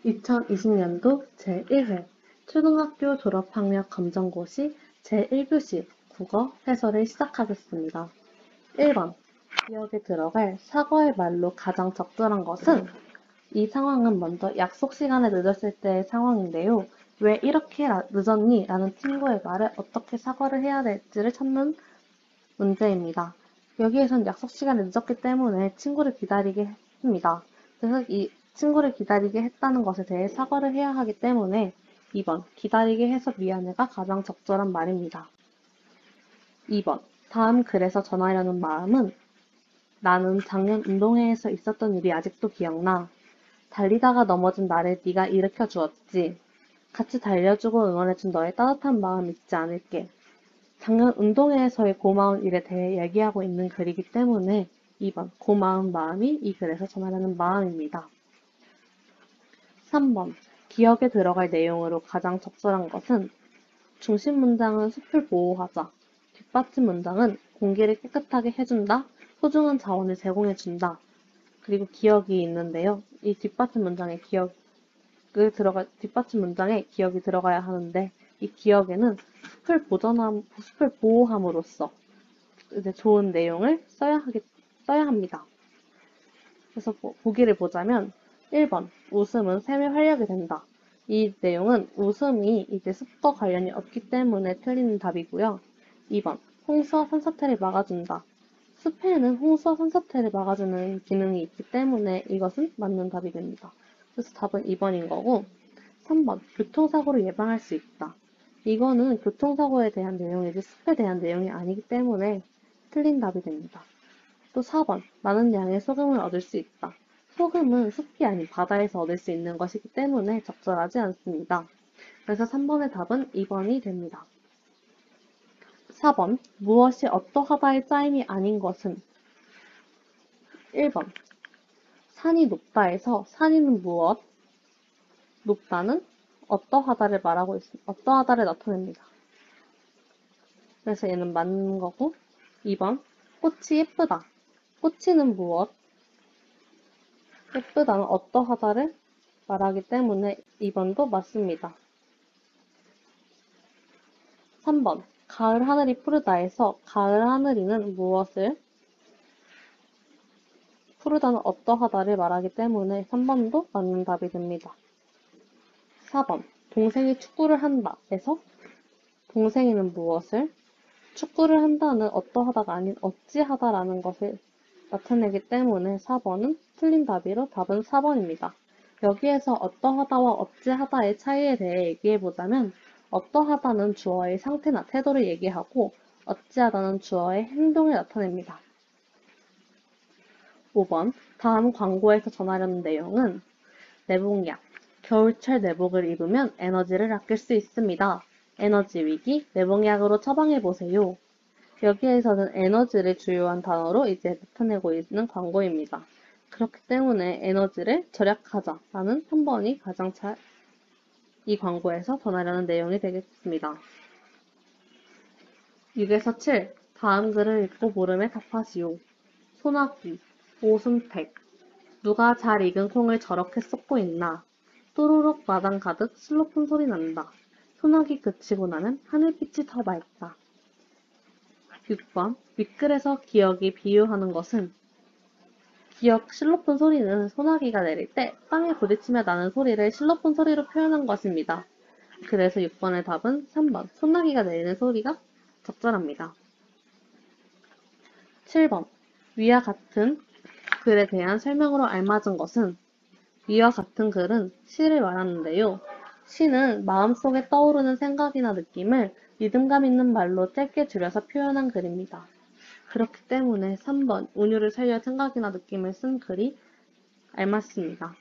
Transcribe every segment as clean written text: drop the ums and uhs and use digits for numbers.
2020년도 제1회 초등학교 졸업학력 검정고시 제1교시 국어 해설을 시작하겠습니다. 1번 기억에 들어갈 사과의 말로 가장 적절한 것은? 이 상황은 먼저 약속 시간에 늦었을 때의 상황인데요. 왜 이렇게 늦었니? 라는 친구의 말에 어떻게 사과를 해야 될지를 찾는 문제입니다. 여기에선 약속 시간에 늦었기 때문에 친구를 기다리게 했습니다. 그래서 이 친구를 기다리게 했다는 것에 대해 사과를 해야 하기 때문에 2번 기다리게 해서 미안해가 가장 적절한 말입니다. 2번 다음 글에서 전하려는 마음은 나는 작년 운동회에서 있었던 일이 아직도 기억나. 달리다가 넘어진 나를 네가 일으켜 주었지. 같이 달려주고 응원해준 너의 따뜻한 마음 잊지 않을게. 작년 운동회에서의 고마운 일에 대해 얘기하고 있는 글이기 때문에 2번 고마운 마음이 이 글에서 전하려는 마음입니다. 3번 기억에 들어갈 내용으로 가장 적절한 것은 중심 문장은 숲을 보호하자, 뒷받침 문장은 공기를 깨끗하게 해준다, 소중한 자원을 제공해준다, 그리고 기억이 있는데요. 이 뒷받침 문장에 뒷받침 문장에 기억이 들어가야 하는데 이 기억에는 숲을 보호함으로써 이제 좋은 내용을 써야 합니다. 그래서 보기를 보자면 1번 웃음은 샘의 활력이 된다. 이 내용은 웃음이 이제 숲과 관련이 없기 때문에 틀리는 답이고요. 2번 홍수와 산사태를 막아준다. 숲에는 홍수와 산사태를 막아주는 기능이 있기 때문에 이것은 맞는 답이 됩니다. 그래서 답은 2번인 거고 3번 교통사고를 예방할 수 있다. 이거는 교통사고에 대한 내용이지 숲에 대한 내용이 아니기 때문에 틀린 답이 됩니다. 또 4번 많은 양의 소금을 얻을 수 있다. 소금은 숲이 아닌 바다에서 얻을 수 있는 것이기 때문에 적절하지 않습니다. 그래서 3번의 답은 2번이 됩니다. 4번 무엇이 어떠하다의 짜임이 아닌 것은? 1번 산이 높다에서 산이는 무엇? 높다는 어떠하다를 어떠하다를 나타냅니다. 그래서 얘는 맞는 거고 2번 꽃이 예쁘다. 꽃이는 무엇? 예쁘다는 어떠하다를 말하기 때문에 2번도 맞습니다. 3번 가을 하늘이 푸르다에서 가을 하늘이는 무엇을? 푸르다는 어떠하다를 말하기 때문에 3번도 맞는 답이 됩니다. 4번 동생이 축구를 한다 에서 동생이는 무엇을? 축구를 한다는 어떠하다가 아닌 어찌하다라는 것을 나타내기 때문에 4번은 틀린 답이로 답은 4번입니다. 여기에서 어떠하다와 어찌하다의 차이에 대해 얘기해보자면 어떠하다는 주어의 상태나 태도를 얘기하고 어찌하다는 주어의 행동을 나타냅니다. 5번 다음 광고에서 전하려는 내용은 내복약 겨울철 내복을 입으면 에너지를 아낄 수 있습니다. 에너지 위기 내복약으로 처방해보세요. 여기에서는 에너지를 주요한 단어로 이제 나타내고 있는 광고입니다. 그렇기 때문에 에너지를 절약하자라는 3번이 가장 이 광고에서 전하려는 내용이 되겠습니다. 6에서 7. 다음 글을 읽고 물음에 답하시오. 소나기, 오순택. 누가 잘 익은 콩을 저렇게 쏟고 있나. 또르륵 마당 가득 실로폰 소리 난다. 소나기 그치고 나면 하늘빛이 더 맑다. 6번 윗글에서 기억이 비유하는 것은 기억 실로폰 소리는 소나기가 내릴 때 땅에 부딪히며 나는 소리를 실로폰 소리로 표현한 것입니다. 그래서 6번의 답은 3번 소나기가 내리는 소리가 적절합니다. 7번 위와 같은 글에 대한 설명으로 알맞은 것은 위와 같은 글은 시를 말하는데요. 시는 마음속에 떠오르는 생각이나 느낌을 리듬감 있는 말로 짧게 줄여서 표현한 글입니다. 그렇기 때문에 3번 운율을 살려 생각이나 느낌을 쓴 글이 알맞습니다.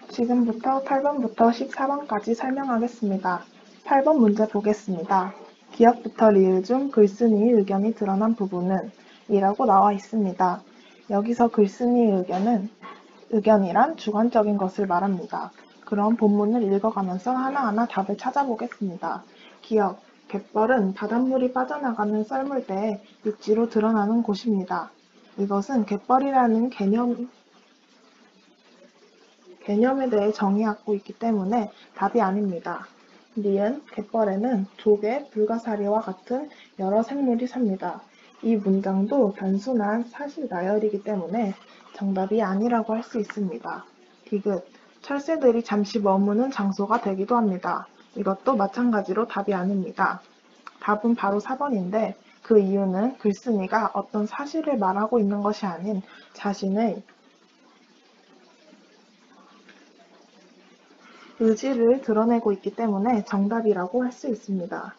지금부터 8번부터 14번까지 설명하겠습니다. 8번 문제 보겠습니다. 기억부터 리을 중 글쓴이의 의견이 드러난 부분은 이라고 나와 있습니다. 여기서 글쓴이의 의견이란 주관적인 것을 말합니다. 그럼 본문을 읽어가면서 하나하나 답을 찾아보겠습니다. 기억, 갯벌은 바닷물이 빠져나가는 썰물대에 육지로 드러나는 곳입니다. 이것은 갯벌이라는 개념 개념에 대해 정의하고 있기 때문에 답이 아닙니다. 니은, 갯벌에는 조개, 불가사리와 같은 여러 생물이 삽니다. 이 문장도 단순한 사실 나열이기 때문에 정답이 아니라고 할 수 있습니다. 디귿, 철새들이 잠시 머무는 장소가 되기도 합니다. 이것도 마찬가지로 답이 아닙니다. 답은 바로 4번인데 그 이유는 글쓴이가 어떤 사실을 말하고 있는 것이 아닌 자신의 의지를 드러내고 있기 때문에 정답이라고 할 수 있습니다.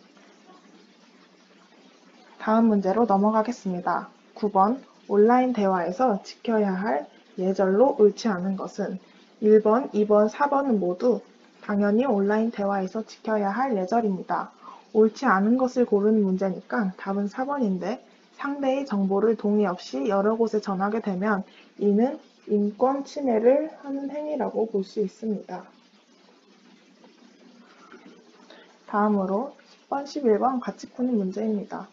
다음 문제로 넘어가겠습니다. 9번 온라인 대화에서 지켜야 할 예절로 옳지 않은 것은 1번, 2번, 4번은 모두 당연히 온라인 대화에서 지켜야 할 예절입니다. 옳지 않은 것을 고르는 문제니까 답은 4번인데 상대의 정보를 동의 없이 여러 곳에 전하게 되면 이는 인권 침해를 하는 행위라고 볼 수 있습니다. 다음으로 10번, 11번 같이 푸는 문제입니다.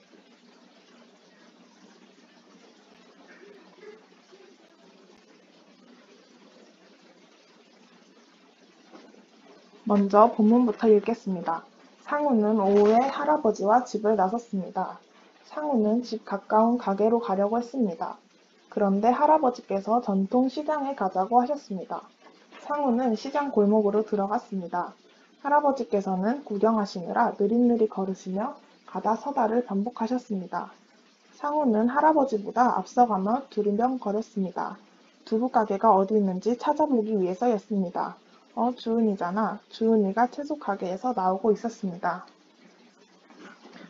먼저 본문부터 읽겠습니다. 상우는 오후에 할아버지와 집을 나섰습니다. 상우는 집 가까운 가게로 가려고 했습니다. 그런데 할아버지께서 전통 시장에 가자고 하셨습니다. 상우는 시장 골목으로 들어갔습니다. 할아버지께서는 구경하시느라 느릿느릿 걸으시며 가다 서다를 반복하셨습니다. 상우는 할아버지보다 앞서가며 두리번거렸습니다. 두부가게가 어디 있는지 찾아보기 위해서였습니다. 주은이잖아. 주은이가 채소 가게에서 나오고 있었습니다.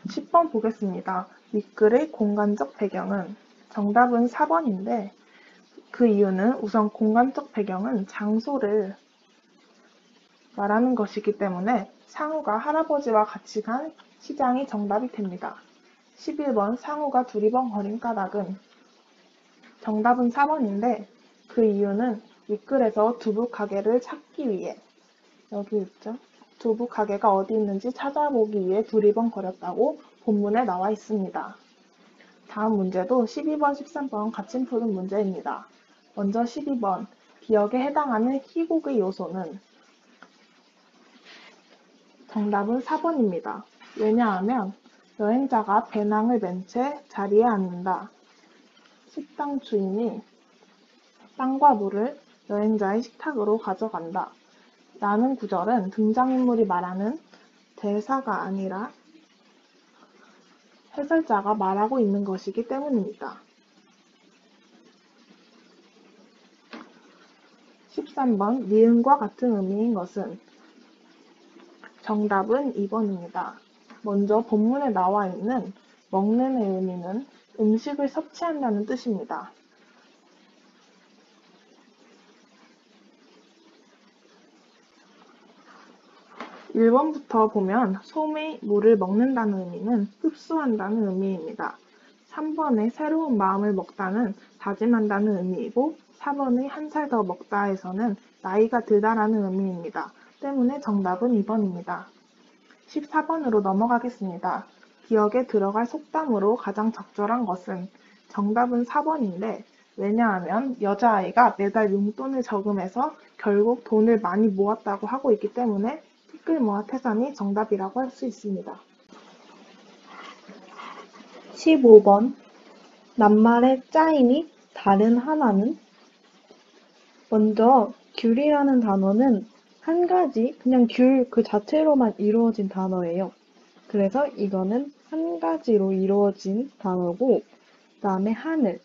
10번 보겠습니다. 윗글의 공간적 배경은 정답은 4번인데 그 이유는 우선 공간적 배경은 장소를 말하는 것이기 때문에 상우가 할아버지와 같이 간 시장이 정답이 됩니다. 11번 상우가 두리번거린 까닭은 정답은 4번인데 그 이유는 윗글에서 두부 가게를 찾기 위해 여기 있죠. 두부 가게가 어디 있는지 찾아보기 위해 두리번거렸다고 본문에 나와 있습니다. 다음 문제도 12번, 13번 같이 푸는 문제입니다. 먼저 12번 기억에 해당하는 희곡의 요소는 정답은 4번입니다. 왜냐하면 여행자가 배낭을 맨 채 자리에 앉는다. 식당 주인이 빵과 물을 여행자의 식탁으로 가져간다. 라는 구절은 등장인물이 말하는 대사가 아니라 해설자가 말하고 있는 것이기 때문입니다. 13번 니은과 같은 의미인 것은 정답은 2번입니다. 먼저 본문에 나와 있는 먹는의 의미는 음식을 섭취한다는 뜻입니다. 1번부터 보면 솜의 물을 먹는다는 의미는 흡수한다는 의미입니다. 3번의 새로운 마음을 먹다는 다짐한다는 의미이고 4번의 한 살 더 먹다에서는 나이가 들다라는 의미입니다. 때문에 정답은 2번입니다. 14번으로 넘어가겠습니다. 기억에 들어갈 속담으로 가장 적절한 것은 정답은 4번인데 왜냐하면 여자아이가 매달 용돈을 저금해서 결국 돈을 많이 모았다고 하고 있기 때문에 티끌모아 태산이 정답이라고 할 수 있습니다. 15번 낱말의 짜임이 다른 하나는 먼저 귤이라는 단어는 한 가지 그냥 귤 그 자체로만 이루어진 단어예요. 그래서 이거는 한 가지로 이루어진 단어고 그다음에 하늘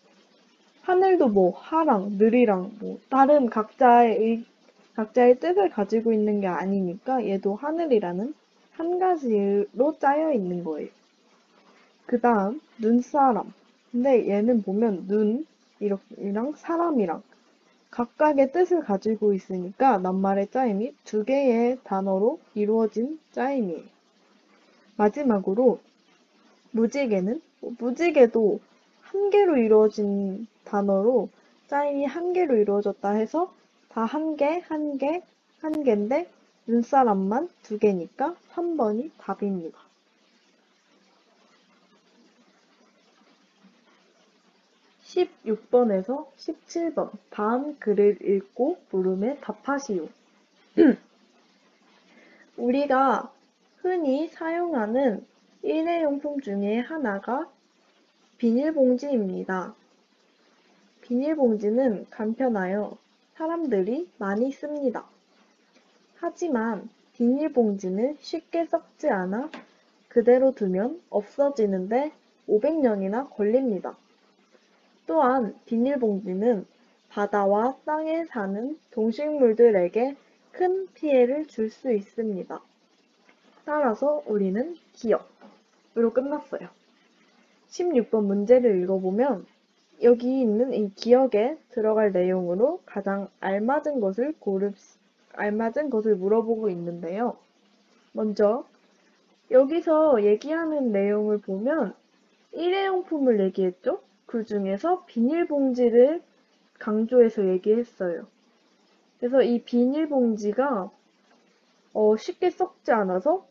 하늘도 뭐 하랑 늘이랑 뭐 다른 각자의 뜻을 가지고 있는 게 아니니까 얘도 하늘이라는 한 가지로 짜여 있는 거예요. 그 다음 눈사람 근데 얘는 보면 눈이랑 사람이랑 각각의 뜻을 가지고 있으니까 낱말의 짜임이 두 개의 단어로 이루어진 짜임이에요. 마지막으로 무지개는 무지개도 한 개로 이루어진 단어로 짜임이 한 개로 이루어졌다 해서 다 한 개, 한 개, 한 개인데 눈사람만 두 개니까 3번이 답입니다. 16번에서 17번 다음 글을 읽고 물음에 답하시오. 우리가 흔히 사용하는 일회용품 중에 하나가 비닐봉지입니다. 비닐봉지는 간편하여 사람들이 많이 씁니다. 하지만 비닐봉지는 쉽게 썩지 않아 그대로 두면 없어지는데 500년이나 걸립니다. 또한 비닐봉지는 바다와 땅에 사는 동식물들에게 큰 피해를 줄 수 있습니다. 따라서 우리는 기억으로 끝났어요. 16번 문제를 읽어보면 여기 있는 이 기억에 들어갈 내용으로 가장 알맞은 것을 물어보고 있는데요. 먼저 여기서 얘기하는 내용을 보면 일회용품을 얘기했죠? 그 중에서 비닐봉지를 강조해서 얘기했어요. 그래서 이 비닐봉지가 쉽게 썩지 않아서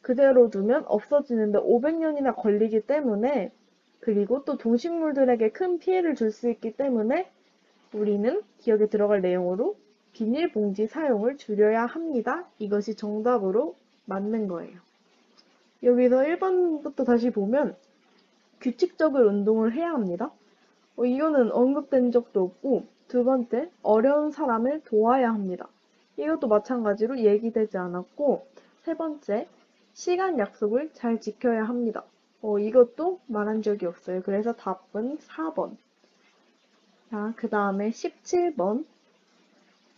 그대로 두면 없어지는데 500년이나 걸리기 때문에, 그리고 또 동식물들에게 큰 피해를 줄 수 있기 때문에 우리는 기억에 들어갈 내용으로 비닐봉지 사용을 줄여야 합니다. 이것이 정답으로 맞는 거예요. 여기서 1번부터 다시 보면 규칙적으로 운동을 해야 합니다. 이거는 언급된 적도 없고, 두 번째, 어려운 사람을 도와야 합니다. 이것도 마찬가지로 얘기되지 않았고, 세 번째, 시간 약속을 잘 지켜야 합니다. 이것도 말한 적이 없어요. 그래서 답은 4번. 자, 그 다음에 17번.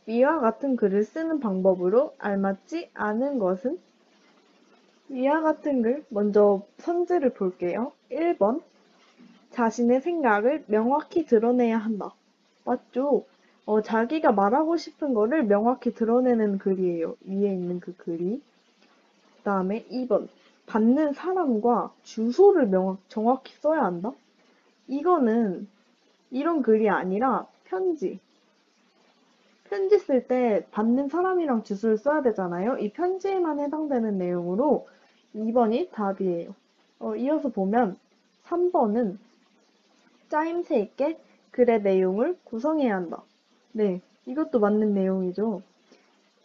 위와 같은 글을 쓰는 방법으로 알맞지 않은 것은? 위와 같은 글, 먼저 선지를 볼게요. 1번. 자신의 생각을 명확히 드러내야 한다. 맞죠? 자기가 말하고 싶은 거를 명확히 드러내는 글이에요. 위에 있는 그 글이. 그 다음에 2번. 받는 사람과 주소를 정확히 써야 한다? 이거는 이런 글이 아니라 편지. 편지 쓸 때 받는 사람이랑 주소를 써야 되잖아요. 이 편지에만 해당되는 내용으로 2번이 답이에요. 이어서 보면 3번은 짜임새 있게 글의 내용을 구성해야 한다. 네, 이것도 맞는 내용이죠.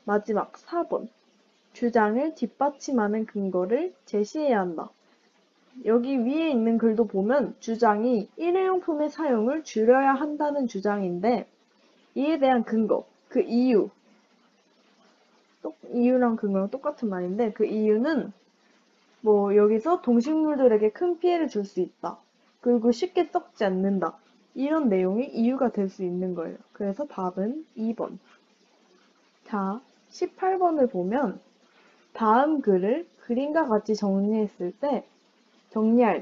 마지막 4번. 주장을 뒷받침하는 근거를 제시해야 한다. 여기 위에 있는 글도 보면 주장이 일회용품의 사용을 줄여야 한다는 주장인데, 이에 대한 근거, 그 이유랑 근거랑 똑같은 말인데, 그 이유는 여기서 동식물들에게 큰 피해를 줄 수 있다. 그리고 쉽게 썩지 않는다. 이런 내용이 이유가 될 수 있는 거예요. 그래서 답은 2번. 자, 18번을 보면 다음 글을 그림과 같이 정리할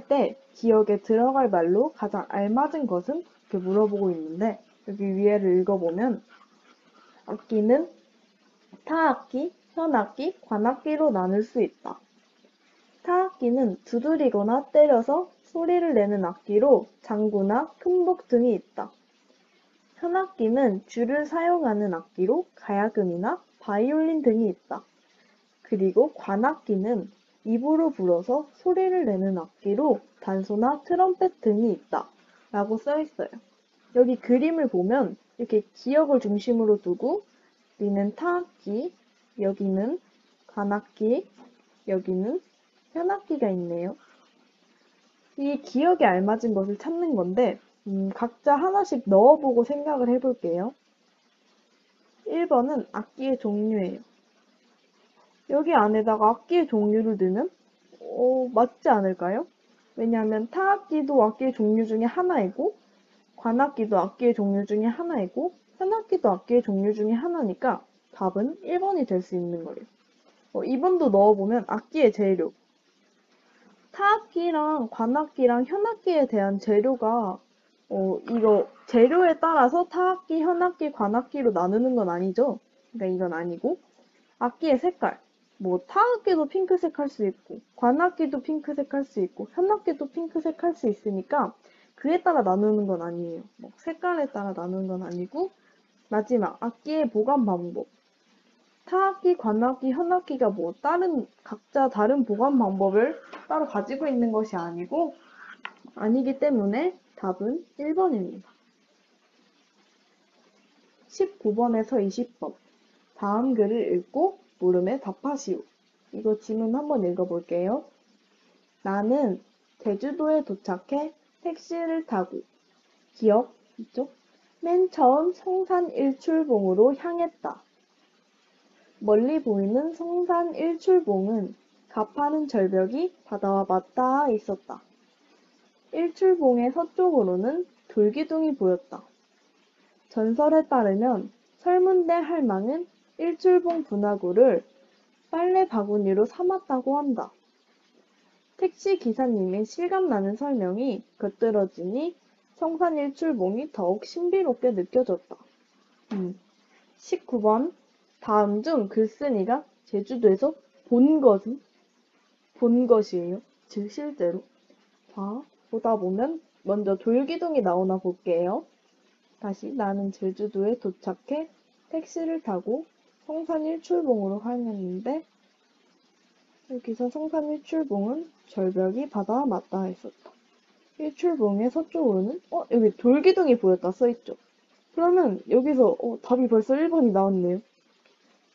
때 기억에 들어갈 말로 가장 알맞은 것은? 이렇게 물어보고 있는데, 여기 위에를 읽어보면 악기는 타악기, 현악기, 관악기로 나눌 수 있다. 타악기는 두드리거나 때려서 소리를 내는 악기로 장구나 큰복 등이 있다. 현악기는 줄을 사용하는 악기로 가야금이나 바이올린 등이 있다. 그리고 관악기는 입으로 불어서 소리를 내는 악기로 단소나 트럼펫 등이 있다. 라고 써 있어요. 여기 그림을 보면 이렇게 기억을 중심으로 두고 여기는 타악기, 여기는 관악기, 여기는 현악기가 있네요. 이 기억에 알맞은 것을 찾는 건데 각자 하나씩 넣어보고 생각을 해볼게요. 1번은 악기의 종류예요. 여기 안에다가 악기의 종류를 넣으면 맞지 않을까요? 왜냐하면 타악기도 악기의 종류 중에 하나이고, 관악기도 악기의 종류 중에 하나이고, 현악기도 악기의 종류 중에 하나니까 답은 1번이 될 수 있는 거예요. 2번도 넣어보면 악기의 재료. 타악기랑 관악기랑 현악기에 대한 재료가 이거 재료에 따라서 타악기, 현악기, 관악기로 나누는 건 아니죠. 그러니까 이건 아니고, 악기의 색깔. 타악기도 핑크색 할 수 있고, 관악기도 핑크색 할 수 있고, 현악기도 핑크색 할 수 있으니까 그에 따라 나누는 건 아니에요. 색깔에 따라 나누는 건 아니고, 마지막 악기의 보관 방법. 타악기, 관악기, 현악기가 각자 다른 보관 방법을 따로 가지고 있는 것이 아니기 때문에 답은 1번입니다. 19번에서 20번. 다음 글을 읽고 물음에 답하시오. 이거 지문 한번 읽어볼게요. 나는 제주도에 도착해 택시를 타고 기억 이쪽 맨 처음 성산 일출봉으로 향했다. 멀리 보이는 성산 일출봉은 가파른 절벽이 바다와 맞닿아 있었다. 일출봉의 서쪽으로는 돌기둥이 보였다. 전설에 따르면 설문대 할망은 일출봉 분화구를 빨래 바구니로 삼았다고 한다. 택시 기사님의 실감나는 설명이 곁들여지니 성산 일출봉이 더욱 신비롭게 느껴졌다. 19번. 다음 중 글쓴이가 제주도에서 본 것은? 본 것이에요. 즉 실제로. 자, 보다 보면 먼저 돌기둥이 나오나 볼게요. 다시 나는 제주도에 도착해 택시를 타고 성산 일출봉으로 향했는데 여기서 성산 일출봉은 절벽이 바다와 맞닿아 있었다. 일출봉의 서쪽으로는 여기 돌기둥이 보였다 써있죠. 그러면 여기서 답이 벌써 1번이 나왔네요.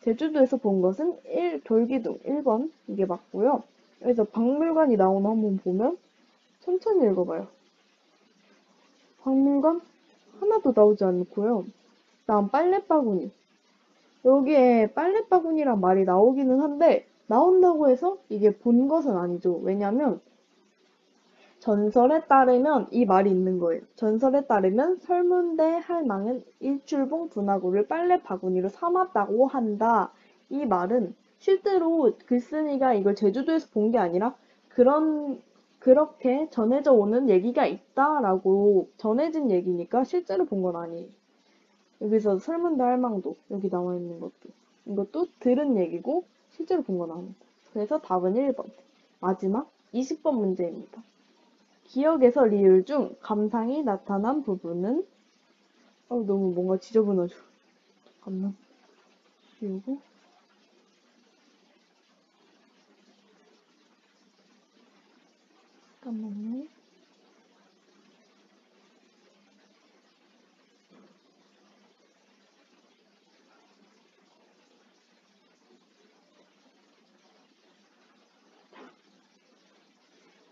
제주도에서 본 것은 돌기둥 1번 이게 맞고요. 여기서 박물관이 나오나 한번 보면 천천히 읽어봐요. 박물관 하나도 나오지 않고요. 다음 빨래바구니. 여기에 빨래바구니란 말이 나오기는 한데 나온다고 해서 이게 본 것은 아니죠. 왜냐면 전설에 따르면 이 말이 있는 거예요. 전설에 따르면 설문대 할망은 일출봉 분화구를 빨래바구니로 삼았다고 한다. 이 말은 실제로 글쓴이가 이걸 제주도에서 본 게 아니라 그렇게 전해져 오는 얘기가 있다라고 전해진 얘기니까 실제로 본 건 아니에요. 여기서 설문대 할망도 여기 나와 있는 이것도 들은 얘기고 실제로 본 건 아니고. 그래서 답은 1번. 마지막 20번 문제입니다. 기억에서 리을 중 감상이 나타난 부분은 너무 뭔가 지저분하죠. 잠깐만. 지우고. 잠깐만요.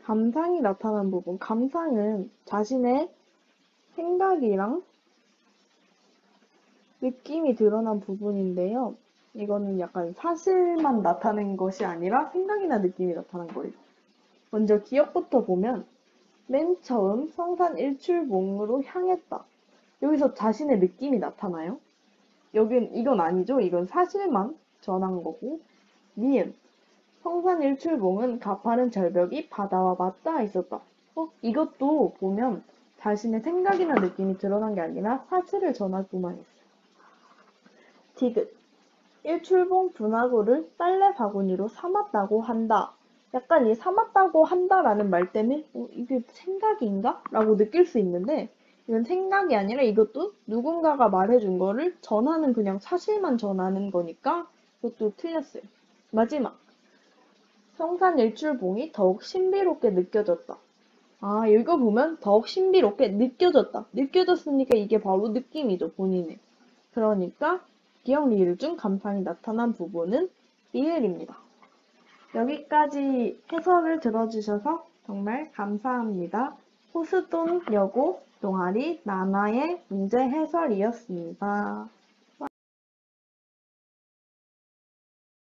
감상이 나타난 부분. 감상은 자신의 생각이랑 느낌이 드러난 부분인데요. 이거는 약간 사실만 나타낸 것이 아니라 생각이나 느낌이 나타난 거예요. 먼저 기억부터 보면 맨 처음 성산 일출봉으로 향했다. 여기서 자신의 느낌이 나타나요. 이건 아니죠. 이건 사실만 전한 거고. 니은. 성산 일출봉은 가파른 절벽이 바다와 맞닿아 있었다. 이것도 보면 자신의 생각이나 느낌이 드러난 게 아니라 사실을 전할 뿐만 있어요. 디귿. 일출봉 분화구를 빨래 바구니로 삼았다고 한다. 약간 이 삼았다고 한다라는 말 때문에 이게 생각인가? 라고 느낄 수 있는데 이건 생각이 아니라 이것도 누군가가 말해준 거를 전하는 그냥 사실만 전하는 거니까 이것도 틀렸어요. 마지막. 성산 일출봉이 더욱 신비롭게 느껴졌다. 읽어보면 더욱 신비롭게 느껴졌다. 느껴졌으니까 이게 바로 느낌이죠, 본인의. 그러니까 기억 리을 중 감상이 나타난 부분은 리을입니다. 여기까지 해설을 들어주셔서 정말 감사합니다. 호스돈 여고 동아리 나나의 문제 해설이었습니다.